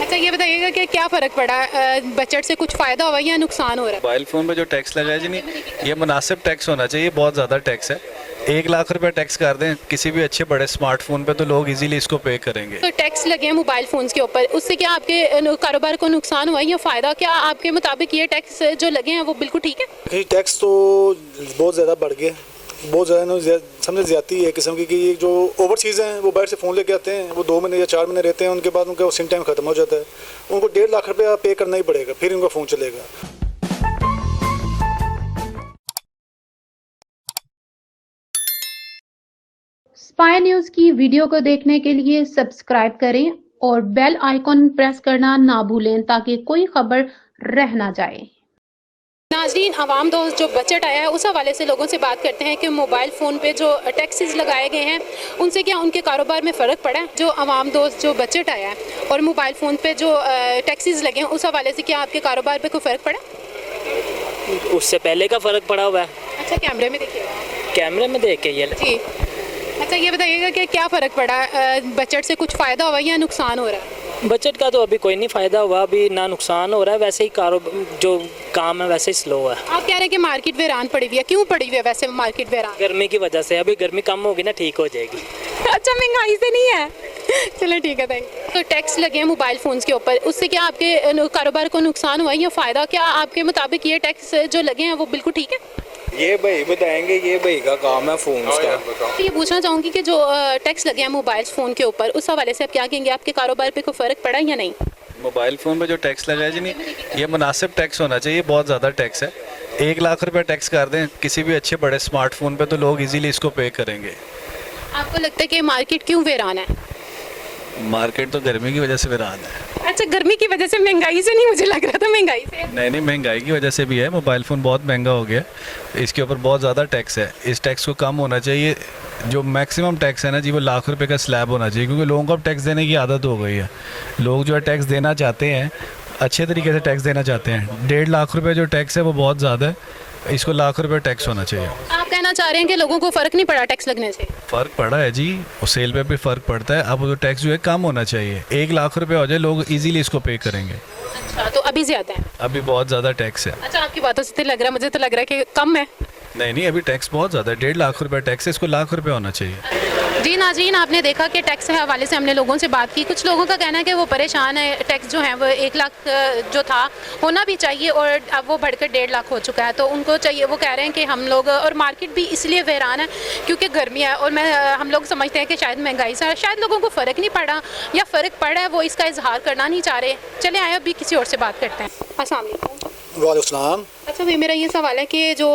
अच्छा ये बताइएगा कि क्या फ़र्क पड़ा, बजट से कुछ फ़ायदा हुआ या नुकसान हो रहा है? मोबाइल फ़ोन पे जो टैक्स लगा है जी, नहीं ये मुनासिब टैक्स होना चाहिए। बहुत ज़्यादा टैक्स है। 1 लाख रुपए टैक्स कर दें किसी भी अच्छे बड़े स्मार्टफोन पे तो लोग इजीली इसको पे करेंगे। तो टैक्स लगे हैं मोबाइल फ़ोन्स के ऊपर, उससे क्या आपके कारोबार को नुकसान हुआ या फ़ायदा? क्या आपके मुताबिक ये टैक्स जो लगे हैं वो बिल्कुल ठीक है? ये टैक्स तो बहुत ज़्यादा बढ़ गया, बहुत ज़्यादा समझे ज़्यादती है किस्म की कि ये जो ओवरसीज़ हैं वो बाहर से फ़ोन लेके आते हैं, वो 2 महीने या 4 महीने रहते हैं, उनके बाद उनका सिम टाइम ख़त्म हो जाता है, उनको 1.5 लाख रुपया पे करना ही पड़ेगा, फिर उनका फ़ोन चलेगा। स्पाई न्यूज़ की वीडियो को देखने के लिए सब्सक्राइब करें और बेल आइकॉन प्रेस करना ना भूलें ताकि कोई खबर रह ना जाए। नाज़रीन, आवाम दोस्त जो बजट आया है उस हवाले से लोगों से बात करते हैं कि मोबाइल फ़ोन पे जो टैक्सेस लगाए गए हैं उनसे क्या उनके कारोबार में फ़र्क पड़ा है? जो आवाम दोस्त जो बजट आया है और मोबाइल फ़ोन पे जो टैक्सेस लगे हैं उस हवाले से क्या आपके कारोबार पे कोई फ़र्क पड़ा? उससे पहले का फ़र्क पड़ा हुआ है। अच्छा, कैमरे में देखिए। कैमरे में देख के ये जी। अच्छा ये बताइएगा कि क्या फ़र्क पड़ा, बजट से कुछ फ़ायदा हुआ या नुकसान हो रहा है? बजट का तो अभी कोई नहीं फ़ायदा हुआ, अभी ना नुकसान हो रहा है, वैसे ही जो काम है वैसे ही स्लो है। आप कह रहे हैं कि मार्केट वीरान पड़ी हुई है, क्यों पड़ी हुई है वैसे मार्केट वीरान? गर्मी की वजह से, अभी गर्मी कम होगी ना ठीक हो जाएगी। अच्छा, महंगाई से नहीं है? चलो ठीक है, थैंक यू। तो टैक्स लगे हैं मोबाइल फ़ोन्स के ऊपर, उससे क्या आपके कारोबार को नुकसान हुआ या फ़ायदा? क्या आपके मुताबिक ये टैक्स जो लगे हैं वो बिल्कुल ठीक है? ये भाई बताएंगे, ये भाई का काम है फ़ोन्स का। तो ये पूछना चाहूँगी कि जो टैक्स लगे हैं मोबाइल फ़ोन के ऊपर उस हवाले से आप क्या कहेंगे, आपके कारोबार पे कोई फ़र्क पड़ा या नहीं? मोबाइल फ़ोन पे जो टैक्स लगा है जी, नहीं ये मुनासिब टैक्स होना चाहिए। बहुत ज़्यादा टैक्स है। 1 लाख रुपए टैक्स कर दें किसी भी अच्छे बड़े स्मार्टफोन पे तो लोग इजीली इसको पे करेंगे। आपको लगता है कि मार्केट क्यों वीरान है? मार्केट तो गर्मी की वजह से वीरान है। अच्छा, गर्मी की वजह से, महंगाई से नहीं? मुझे लग रहा था महंगाई से। नहीं, महंगाई की वजह से भी है। मोबाइल फ़ोन बहुत महंगा हो गया, इसके ऊपर बहुत ज़्यादा टैक्स है। इस टैक्स को कम होना चाहिए। जो मैक्सिमम टैक्स है ना जी, वो लाख रुपए का स्लैब होना चाहिए, क्योंकि लोगों को अब टैक्स देने की आदत हो गई है। लोग जो है टैक्स देना चाहते हैं, अच्छे तरीके से टैक्स देना चाहते हैं। 1.5 लाख रुपये जो टैक्स है वो बहुत ज़्यादा है, इसको लाख रुपए टैक्स होना चाहिए। आप कहना चाह रहे हैं कि लोगों को फ़र्क नहीं पड़ा टैक्स लगने से? फ़र्क पड़ा है जी, और सेल पे भी फ़र्क पड़ता है। अब वो टैक्स जो है कम होना चाहिए। 1 लाख रुपए हो जाए, लोग इजीली इसको पे करेंगे। अच्छा, तो अभी ज़्यादा है? अभी बहुत ज़्यादा टैक्स है। अच्छा, आपकी बातों से तो लग रहा है, मुझे तो लग रहा है कि कम है। नहीं, अभी टैक्स बहुत ज़्यादा है। 1.5 लाख रुपए टैक्स है, इसको लाख रुपए होना चाहिए। जी नाज़रीन, आपने देखा कि टैक्स के हवाले से हमने लोगों से बात की। कुछ लोगों का कहना है कि वो परेशान है, टैक्स जो है वो 1 लाख जो था होना भी चाहिए और अब वो बढ़कर 1.5 लाख हो चुका है, तो उनको चाहिए। वो कह रहे हैं कि हम लोग, और मार्केट भी इसलिए वीरान है क्योंकि गर्मी है, और हम लोग समझते हैं कि शायद महंगाई से शायद लोगों को फ़र्क नहीं पड़ा, या फ़र्क पड़ा है वो इसका इजहार करना नहीं चाह रहे। चले आए अभी किसी और से बात करते हैं। अस्सलाम वालेकुम। वालेकुम सलाम। अच्छा भाई, मेरा ये सवाल है कि जो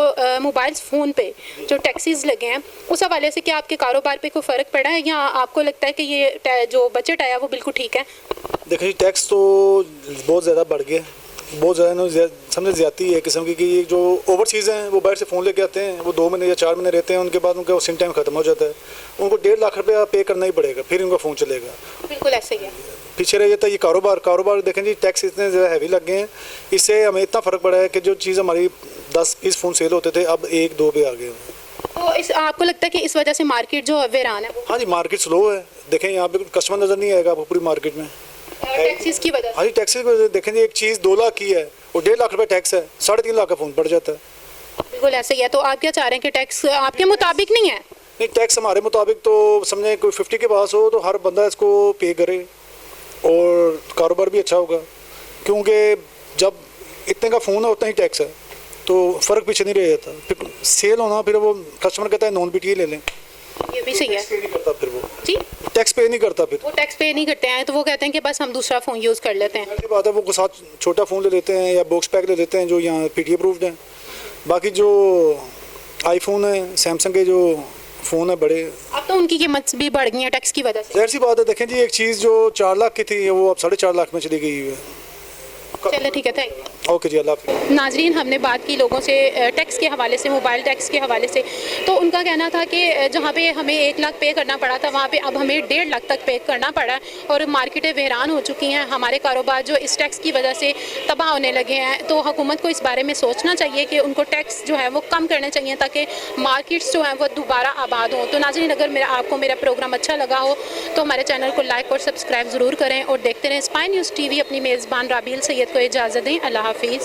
मोबाइल फ़ोन पे जो टैक्सेस लगे हैं उस हवाले से क्या आपके कारोबार पे कोई फ़र्क पड़ा है या आपको लगता है कि ये जो बजट आया वो बिल्कुल ठीक है? देखिए टैक्स तो बहुत ज़्यादा बढ़ गया, बहुत ज़्यादा समझे ज़्यादती है किस्म की कि ये जो ओवरसीज़ हैं वो बाहर से फ़ोन लेके आते हैं, वो 2 महीने या 4 महीने रहते हैं, उनके बाद उनका सिम टाइम ख़त्म हो जाता है, उनको 1.5 लाख रुपया पे करना ही पड़ेगा, फिर उनका फ़ोन चलेगा। बिल्कुल ऐसे ही है। पीछे रह जाता है ये कारोबार। देखें जी, टैक्स इतने ज़्यादा हैवी लग गए हैं, इससे हमें इतना फ़र्क पड़ा है कि जो चीज़ हमारी 10-20 फ़ोन सेल होते थे अब 1-2 पे आ गए हैं। तो आपको लगता है कि इस वजह से मार्केट जो वीरान है वो हाँ जी, मार्केट स्लो है। देखें यहाँ पे कस्टमर नज़र नहीं आएगा आपको पूरी मार्केट में, टैक्सेस की वजह से? हाँ जी, टैक्सेस की वजह से। देखें जी, एक चीज़ 2 लाख की है और 1.5 लाख रुपये टैक्स है, 3.5 लाख का फ़ोन पड़ जाता है। बिल्कुल ऐसे ही है। तो आप क्या चाह रहे हैं कि टैक्स आपके मुताबिक नहीं है? नहीं, टैक्स हमारे मुताबिक तो समझें कोई 50 के पास हो तो हर बंदा इसको पे करे और कारोबार भी अच्छा होगा, क्योंकि जब इतने का फ़ोन है उतना ही टैक्स है तो फ़र्क पीछे नहीं रह जाता। फिर सेल होना, फिर वो कस्टमर कहता है नॉन BTA ले लें, ये भी सही है। पे नहीं करता, फिर वो जी, टैक्स पे नहीं करता, फिर वो टैक्स पे नहीं करते हैं तो वो कहते हैं कि बस हम दूसरा फ़ोन यूज़ कर लेते हैं। ऐसी बात है, वो साथ छोटा फ़ोन ले लेते हैं या बॉक्स पैक ले लेते हैं जो यहाँ PTA अप्रूव्ड हैं। बाकी जो आईफोन है, सैमसंग के जो फ़ोन है बड़े, अब तो उनकी कीमत भी बढ़ गई है टैक्स की वजह से। ज़ाहिर सी बात है। देखें जी, एक चीज़ जो 4 लाख की थी वो अब 4.5 लाख में चली गई है। चलिए ठीक है, थैंक यू। ओके जी, अल्लाह हाफिज़। नाजरीन, हमने बात की लोगों से टैक्स के हवाले से, मोबाइल टैक्स के हवाले से। तो उनका कहना था कि जहाँ पे हमें 1 लाख पे करना पड़ा था, वहाँ पे अब हमें 1.5 लाख तक पे करना पड़ा है और मार्केटें बहरान हो चुकी हैं। हमारे कारोबार जो इस टैक्स की वजह से तबाह होने लगे हैं। तो हुकूमत को इस बारे में सोचना चाहिए कि उनको टैक्स जो है वो कम करने चाहिए ताकि मार्केट्स जो हैं वो दोबारा आबाद हों। तो नाजरीन, अगर आपको मेरा प्रोग्राम अच्छा लगा हो तो हमारे चैनल को लाइक और सब्सक्राइब ज़रूर करें और देखते रहें स्पाई न्यूज़ TV। अपनी मेज़बान राबील सैयद को इजाज़त दें। अल्लाह हाफिज़।